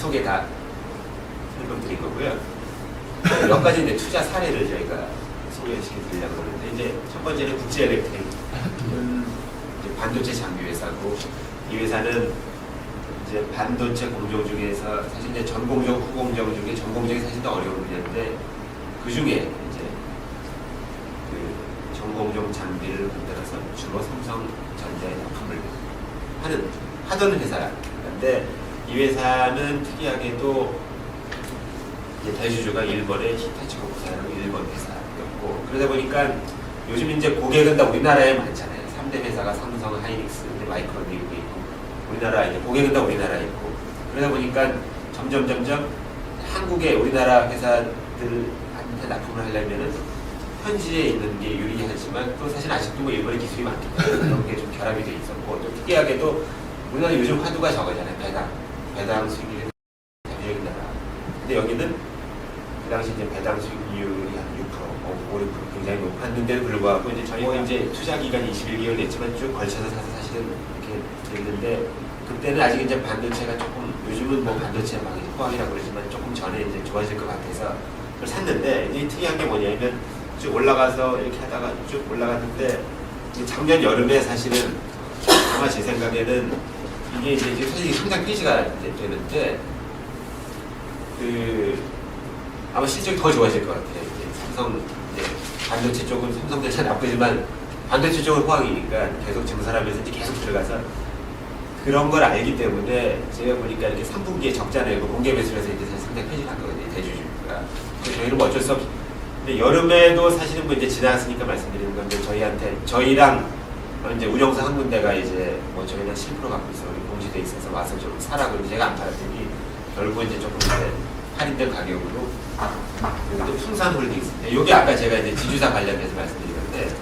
소개 다 설명드린 거고요. 몇 가지 이제 투자 사례를 저희가 소개시켜 드리려고 하는데, 이제 첫 번째는 국제 엘렉트릭. 반도체 장비 회사고, 이 회사는 이제 반도체 공정 중에서 사실 이제 전공정, 후공정 중에 전공정이 사실 더 어려운 분야인데, 그 중에 이제 그 전공정 장비를 만들어서 주로 삼성전자에 납품을 하던 회사인데, 이 회사는 특이하게도 이제 대주주가 일본의 히타치 코쿠사라는 일본 회사였고, 그러다 보니까 요즘 이제 고객은 다 우리나라에 많잖아요. 3대 회사가 삼성, 하이닉스, 마이크론 미국에 있고, 우리나라 이제 고객은 다 우리나라에 있고, 그러다 보니까 점점 한국의 우리나라 회사들한테 납품을 하려면은 현지에 있는 게 유리하지만, 또 사실 아직도 뭐 일본의 기술이 많기 때문에 그런 게 좀 결합이 돼 있었고, 또 특이하게도 우리나라 요즘 화두가 저거잖아요. 배당 수익률이 대표적인 나라. 근데 여기는 그 당시 이제 배당 수익률이 한 6%, 5, 6% 굉장히 높았는데도 불구하고, 이제 저희가 이제 투자 기간이 21개월 됐지만 쭉 걸쳐서 사서 사실은 이렇게 됐는데, 그때는 아직 이제 반도체가 조금, 요즘은 뭐 반도체 막 호황이라고 그러지만 조금 전에 이제 좋아질 것 같아서 그걸 샀는데, 이제 특이한 게 뭐냐면 쭉 올라가서 이렇게 하다가 쭉 올라갔는데, 작년 여름에 사실은 아마 제 생각에는 이게 이제 사실 상장 폐지가 이제 되는데, 아마 실적이 더 좋아질 것 같아요. 이제 삼성, 이제 반도체 쪽은 삼성전자 나쁘지만 반도체 쪽은 호황이니까 계속 증설하면서 이제 계속 들어가서, 그런 걸 알기 때문에 제가 보니까 이렇게 3분기에 적자 내고 공개 매수해서 이제 상장 폐지를 한 거거든요, 대주주가. 저희는 뭐 어쩔 수 없이. 근데 여름에도 사실은 뭐 이제 지나갔으니까 말씀드리는 건데, 저희랑 이제 운영사 한 군데가 이제 뭐 저희는 10% 갖고 있어, 우리 공시돼 있어서 와서 좀 사라고, 제가 안 팔았더니 결국 이제 조금 이제 할인된 가격으로, 여기도 풍산홀딩스. 이게 아까 제가 이제 지주사 관련해서 말씀드린 건데,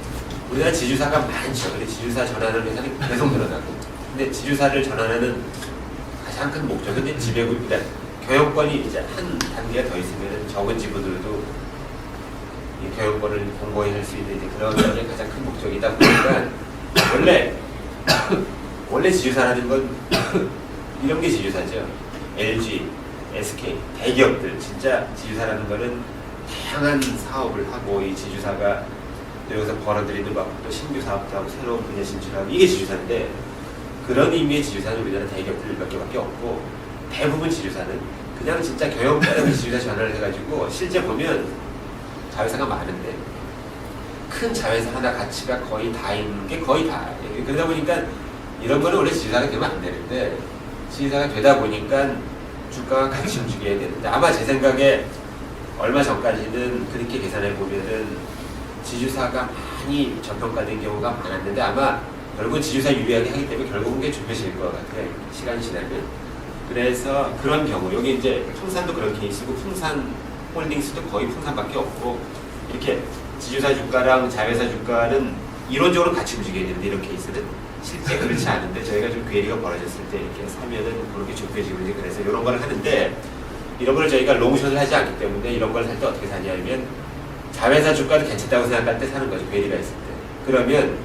우리나라 지주사가 많죠. 근데 지주사 전환하는 회사는 계속 늘어나고, 근데 지주사를 전환하는 가장 큰 목적은 이제 지배구, 그러니까 경영권이 이제 한 단계가 더 있으면 적은 지분으로도 이 경영권을 공고히 할 수 있는 이제 그런 게 가장 큰 목적이다 보니까, 원래 지주사라는 건 이런 게 지주사죠. LG, SK, 대기업들, 진짜 지주사라는 거는 다양한 사업을 하고, 이 지주사가 여기서 벌어들이는 거, 또 신규 사업도 하고 새로운 분야 진출하고, 이게 지주사인데, 그런 의미의 지주사는 우리나라 대기업들 몇 개밖에 없고, 대부분 지주사는 그냥 진짜 경영권의 지주사 전환을 해가지고, 실제 보면 자회사가 많은데 큰 자회사 하나 가치가 거의 다인 게 거의 다. 그러다 보니까 이런 거는 원래 지주사가 되면 안 되는데, 지주사가 되다 보니까 주가가 같이 움직여야 되는데, 아마 제 생각에 얼마 전까지는 그렇게 계산해 보면은 지주사가 많이 저평가된 경우가 많았는데, 아마 결국은 지주사 유리하게 하기 때문에 결국은 그게 좁혀질 것 같아요, 시간이 지나면. 그래서 그런 경우, 여기 이제 풍산도 그런 케이스고, 풍산 홀딩스도 거의 풍산밖에 없고, 이렇게 지주사 주가랑 자회사 주가는 이론적으로 같이 움직여야 되는데, 이런 케이스는 실제 그렇지 않은데, 저희가 좀 괴리가 벌어졌을 때 이렇게 사면은 그렇게 좁혀지고, 이제 그래서 이런 걸 하는데, 이런 걸 저희가 롱숏을 하지 않기 때문에 이런 걸 살 때 어떻게 사냐면, 자회사 주가도 괜찮다고 생각할 때 사는 거죠, 괴리가 있을 때. 그러면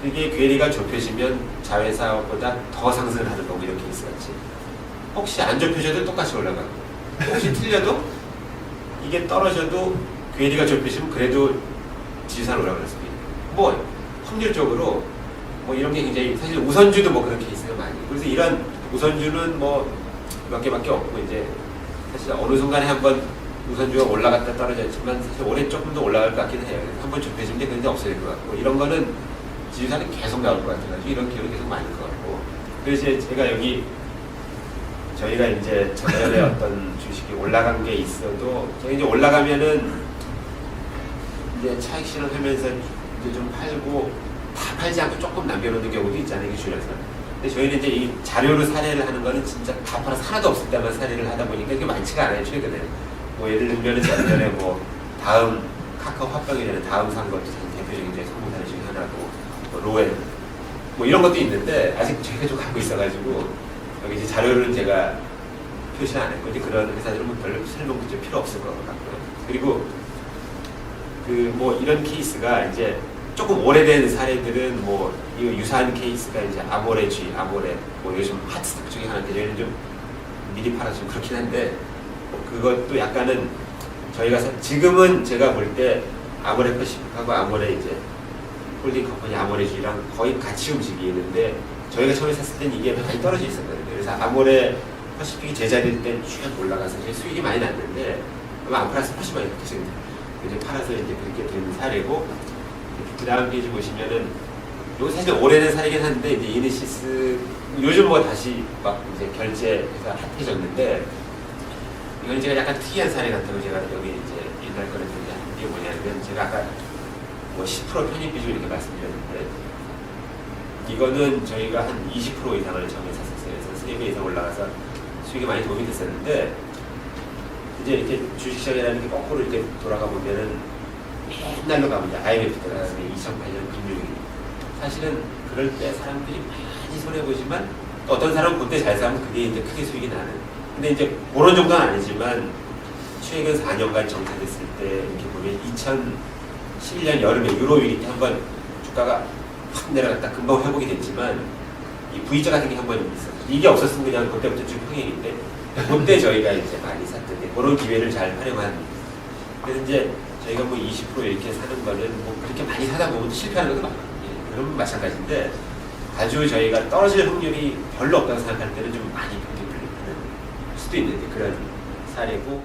그게 괴리가 좁혀지면 자회사보다 더 상승을 하는 거고, 이런 케이스 같이. 혹시 안 좁혀져도 똑같이 올라가고, 혹시 틀려도 이게 떨어져도 괴리가 좁혀지면 그래도 지주사로 올라갈 수도 있고, 뭐 확률적으로 뭐 이런 게 굉장히, 사실 우선주도 뭐 그런 케이스가 많이. 그래서 이런 우선주는 뭐 몇 개밖에 없고, 이제 사실 어느 순간에 한번 우선주가 올라갔다 떨어졌지만 사실 올해 조금 더 올라갈 것 같긴 해요. 한번 좁혀지면 근데 없어질 것 같고, 이런 거는 지주사는 계속 나올 것 같아가지고 이런 기회는 계속 많을 것 같고. 그래서 제가 여기 저희가 이제 작년에 어떤 주식이 올라간 게 있어도, 저희 이제 올라가면은 이제 차익 실현하면서 이제 좀 팔고, 다 팔지 않고 조금 남겨놓는 경우도 있잖아요, 이게 줄여서. 근데 저희는 이제 이 자료로 사례를 하는 거는 진짜 다 팔아서 하나도 없을 때만 사례를 하다 보니까 이게 많지가 않아요, 최근에. 뭐 예를 들면 작년에 뭐 다음 카카오 합병이 되는 다음 산 것도 대표적인 이제 성공 사례 중에 하나고, 뭐 로엘 뭐 이런 것도 있는데, 아직 저희가 좀 갖고 있어가지고 여기 이제 자료를 제가 표시를 안 했고, 이제 그런 회사들은 뭐 별로 설명도 좀 필요 없을 것 같고요. 그리고 그 뭐 이런 케이스가 이제 조금 오래된 사례들은 뭐 이 유사한 케이스가 이제 아모레, 뭐 요즘 핫스탁 중에 하나인데, 저희는 좀 미리 팔아서 좀 그렇긴 한데 그것도 약간은 저희가 지금은 제가 볼 때 아모레 퍼시픽하고 아모레 이제 홀딩 컴퍼니 아모레주랑 거의 같이 움직이는데 저희가 처음에 샀을 때는 이게 많이 떨어져 있었거든요. 그래서 아모레 퍼시픽이 제자리일 때 쭉 올라가서 수익이 많이 났는데 아마 안 팔아서 훨씬 많이 지금 이제 팔아서 이제 그렇게 된 사례고 그 다음 페이지 보시면은 이거 사실 오래된 사례긴 한데 이제 이니시스 요즘 뭐 다시 막 이제 결제해서 핫해졌는데 이건 제가 약간 특이한 사례 같다고 제가 여기 이제 옛날 거를 이게 뭐냐면 제가 아까 뭐 10% 편입 비중 이렇게 말씀드렸는데 이거는 저희가 한 20% 이상을 처음에 샀었어요. 그래서 3배 이상 올라가서 수익이 많이 도움이 됐었는데 이제 이렇게 주식시장이라는 게 거꾸로 이렇게 돌아가 보면은 옛날로 가면 이제 IMF 때가 2008년 금융위 사실은 그럴 때 사람들이 많이 손해보지만 또 어떤 사람은 그때 잘 사면 그게 이제 크게 수익이 나는 근데 이제 그런 정도는 아니지만 최근 4년간 정착됐을 때 이렇게 보면 2011년 여름에 유로 위기 때 한번 주가가 확 내려갔다 금방 회복이 됐지만 이 V자 같은 게 한 번 있었어요. 이게 없었으면 그냥 그때부터 쭉 평행인데 그때 저희가 이제 많이 샀던데 그런 기회를 잘 활용한 그래서 이제 저희가 뭐 20% 이렇게 사는 거는 뭐 그렇게 많이 사다 보면 실패하는 것도 많거든요. 그런 마찬가지인데 아주 저희가 떨어질 확률이 별로 없다고 생각할 때는 좀 많이 편집을 하는 수도 있는데 그런 사례고